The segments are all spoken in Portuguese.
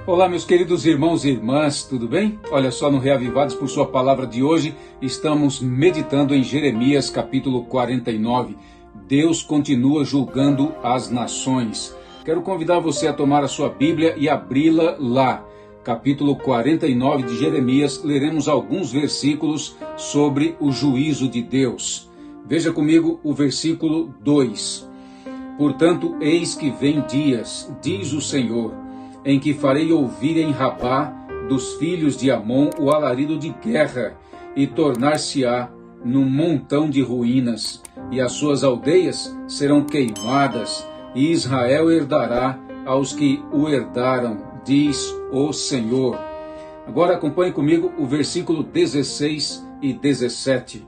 Olá, meus queridos irmãos e irmãs, tudo bem? Olha só, no Reavivados por Sua Palavra de hoje, estamos meditando em Jeremias capítulo 49. Deus continua julgando as nações. Quero convidar você a tomar a sua Bíblia e abri-la lá. Capítulo 49 de Jeremias, leremos alguns versículos sobre o juízo de Deus. Veja comigo o versículo 2. Portanto, eis que vem dias, diz o Senhor, em que farei ouvir em Rabá dos filhos de Amon o alarido de guerra, e tornar-se-á num montão de ruínas, e as suas aldeias serão queimadas, e Israel herdará aos que o herdaram, diz o Senhor. Agora acompanhe comigo o versículo 16 e 17.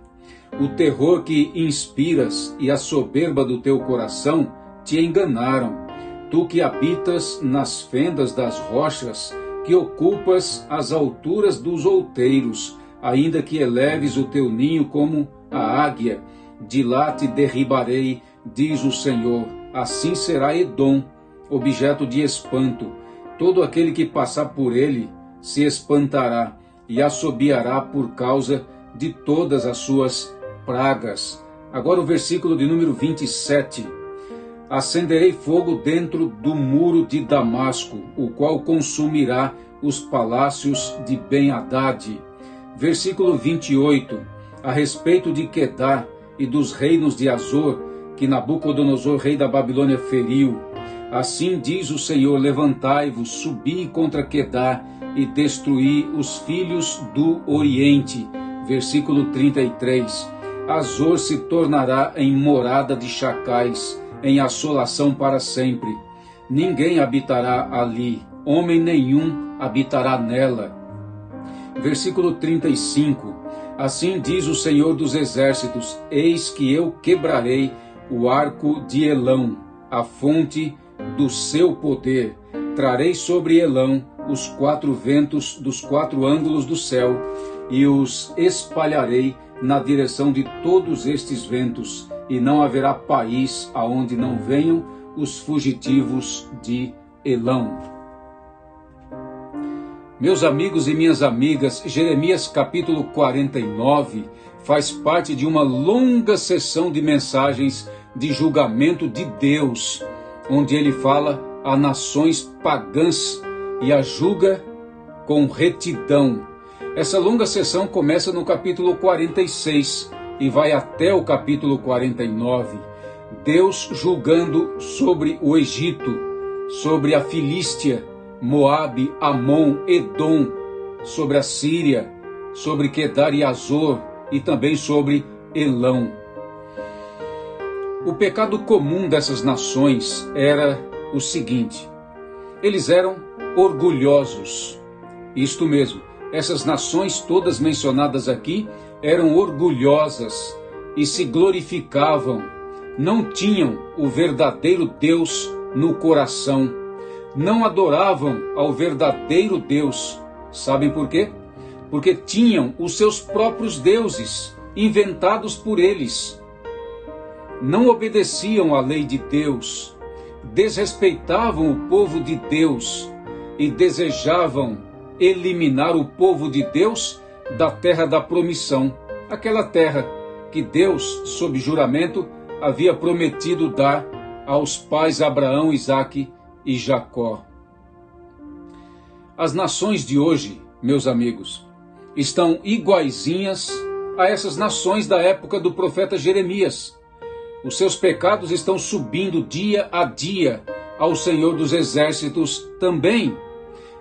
O terror que inspiras e a soberba do teu coração te enganaram. Tu que habitas nas fendas das rochas, que ocupas as alturas dos outeiros, ainda que eleves o teu ninho como a águia, de lá te derribarei, diz o Senhor. Assim será Edom, objeto de espanto. Todo aquele que passar por ele se espantará e assobiará por causa de todas as suas pragas. Agora o versículo de número 27. Acenderei fogo dentro do muro de Damasco, o qual consumirá os palácios de Ben-Hadad. Versículo 28. A respeito de Quedar e dos reinos de Azor, que Nabucodonosor, rei da Babilônia, feriu. Assim diz o Senhor, levantai-vos, subi contra Quedar e destruí os filhos do Oriente. Versículo 33. Azor se tornará em morada de chacais, em assolação para sempre. Ninguém habitará ali, homem nenhum habitará nela. Versículo 35. Assim diz o Senhor dos Exércitos, eis que eu quebrarei o arco de Elão, a fonte do seu poder. Trarei sobre Elão os quatro ventos dos quatro ângulos do céu, e os espalharei na direção de todos estes ventos, e não haverá país aonde não venham os fugitivos de Elão. Meus amigos e minhas amigas, Jeremias capítulo 49 faz parte de uma longa sessão de mensagens de julgamento de Deus, onde ele fala a nações pagãs e a julga com retidão. Essa longa sessão começa no capítulo 46 e vai até o capítulo 49. Deus julgando sobre o Egito, sobre a Filístia, Moabe, Amon, Edom, sobre a Síria, sobre Quedar e Azor e também sobre Elão. O pecado comum dessas nações era o seguinte: eles eram orgulhosos. Isto mesmo, essas nações todas mencionadas aqui eram orgulhosas e se glorificavam, não tinham o verdadeiro Deus no coração, não adoravam ao verdadeiro Deus. Sabem por quê? Porque tinham os seus próprios deuses, inventados por eles. Não obedeciam à lei de Deus, desrespeitavam o povo de Deus e desejavam eliminar o povo de Deus da terra da promissão, aquela terra que Deus, sob juramento, havia prometido dar aos pais Abraão, Isaque e Jacó. As nações de hoje, meus amigos, estão iguaizinhas a essas nações da época do profeta Jeremias. Os seus pecados estão subindo dia a dia ao Senhor dos Exércitos também.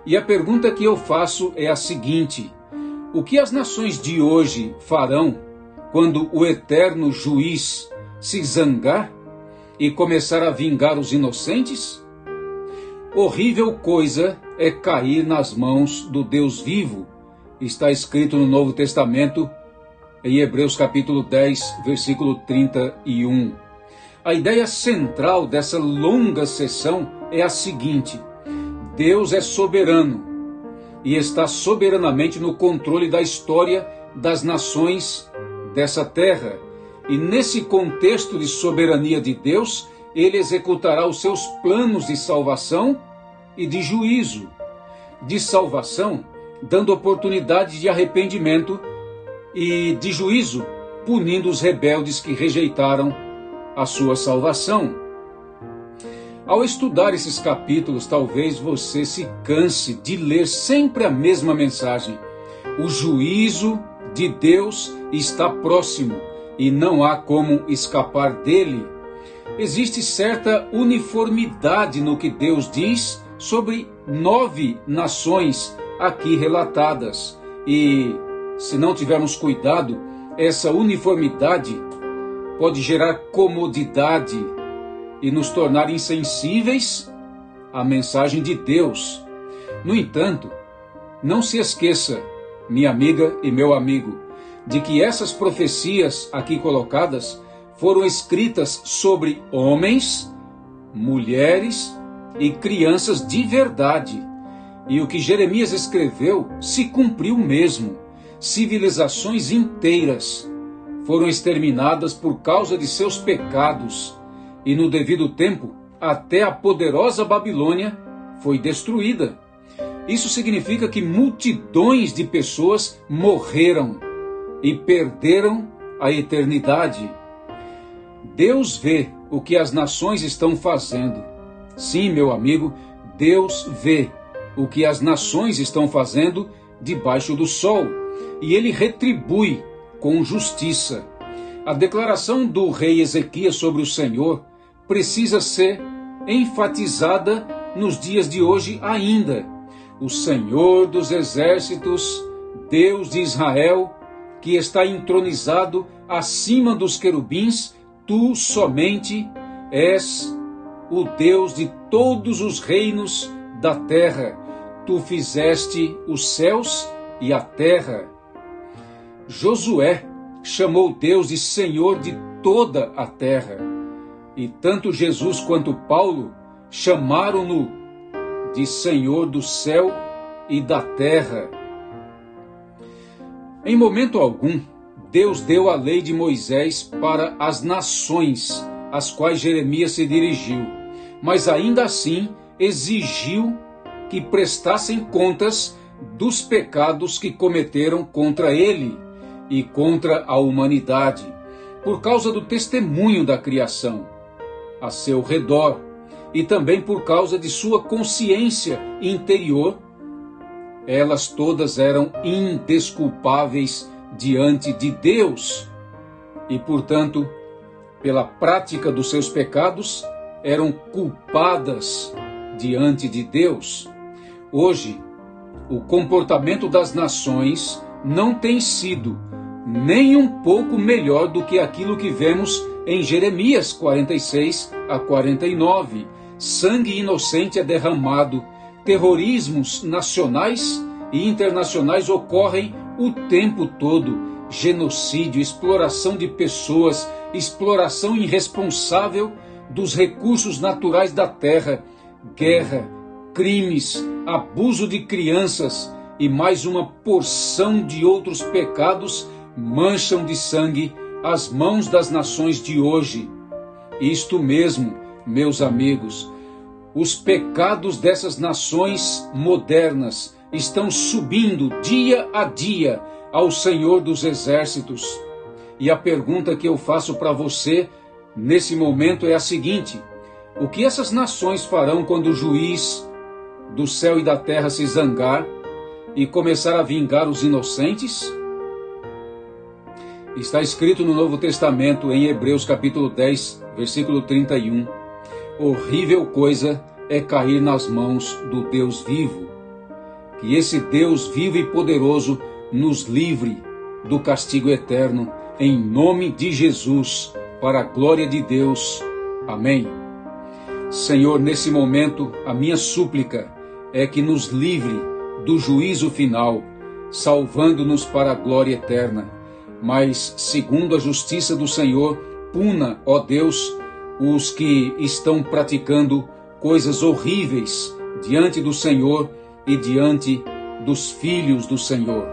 E a pergunta que eu faço é a seguinte: o que as nações de hoje farão quando o eterno juiz se zangar e começar a vingar os inocentes? Horrível coisa é cair nas mãos do Deus vivo. Está escrito no Novo Testamento, em Hebreus capítulo 10, versículo 31. A ideia central dessa longa sessão é a seguinte: Deus é soberano e está soberanamente no controle da história das nações dessa terra. E nesse contexto de soberania de Deus, ele executará os seus planos de salvação e de juízo. de salvação, dando oportunidade de arrependimento e de juízo, punindo os rebeldes que rejeitaram a sua salvação. Ao estudar esses capítulos, talvez você se canse de ler sempre a mesma mensagem. O juízo de Deus está próximo e não há como escapar dele. Existe certa uniformidade no que Deus diz sobre 9 nações aqui relatadas. E, se não tivermos cuidado, essa uniformidade pode gerar comodidade e nos tornar insensíveis à mensagem de Deus. No entanto, não se esqueça, minha amiga e meu amigo, de que essas profecias aqui colocadas foram escritas sobre homens, mulheres e crianças de verdade. E o que Jeremias escreveu se cumpriu mesmo. Civilizações inteiras foram exterminadas por causa de seus pecados, e no devido tempo, até a poderosa Babilônia foi destruída. Isso significa que multidões de pessoas morreram e perderam a eternidade. Deus vê o que as nações estão fazendo. Sim, meu amigo, Deus vê o que as nações estão fazendo debaixo do sol, e ele retribui com justiça. A declaração do rei Ezequias sobre o Senhor precisa ser enfatizada nos dias de hoje ainda. O Senhor dos exércitos, Deus de Israel, que está entronizado acima dos querubins, tu somente és o Deus de todos os reinos da terra. Tu fizeste os céus e a terra. Josué chamou Deus de Senhor de toda a terra. E tanto Jesus quanto Paulo chamaram-no de Senhor do céu e da terra. Em momento algum, Deus deu a lei de Moisés para as nações às quais Jeremias se dirigiu, mas ainda assim exigiu que prestassem contas dos pecados que cometeram contra ele e contra a humanidade, por causa do testemunho da criação a seu redor, e também por causa de sua consciência interior. Elas todas eram indesculpáveis diante de Deus e, portanto, pela prática dos seus pecados, eram culpadas diante de Deus. Hoje, o comportamento das nações não tem sido nem um pouco melhor do que aquilo que vemos em Jeremias 46 a 49. Sangue inocente é derramado, terrorismos nacionais e internacionais ocorrem o tempo todo, genocídio, exploração de pessoas, exploração irresponsável dos recursos naturais da terra, guerra, crimes, abuso de crianças e mais uma porção de outros pecados mancham de sangue as mãos das nações de hoje. Isto mesmo, meus amigos, os pecados dessas nações modernas estão subindo dia a dia ao Senhor dos Exércitos. E a pergunta que eu faço para você nesse momento é a seguinte: o que essas nações farão quando o juiz do céu e da terra se zangar e começar a vingar os inocentes? Está escrito no Novo Testamento, em Hebreus capítulo 10, versículo 31. Horrível coisa é cair nas mãos do Deus vivo. Que esse Deus vivo e poderoso nos livre do castigo eterno, em nome de Jesus, para a glória de Deus. Amém. Senhor, nesse momento, a minha súplica é que nos livre do juízo final, salvando-nos para a glória eterna. Mas, segundo a justiça do Senhor, puna, ó Deus, os que estão praticando coisas horríveis diante do Senhor e diante dos filhos do Senhor.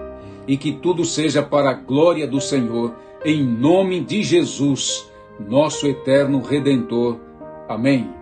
E que tudo seja para a glória do Senhor, em nome de Jesus, nosso eterno Redentor. Amém.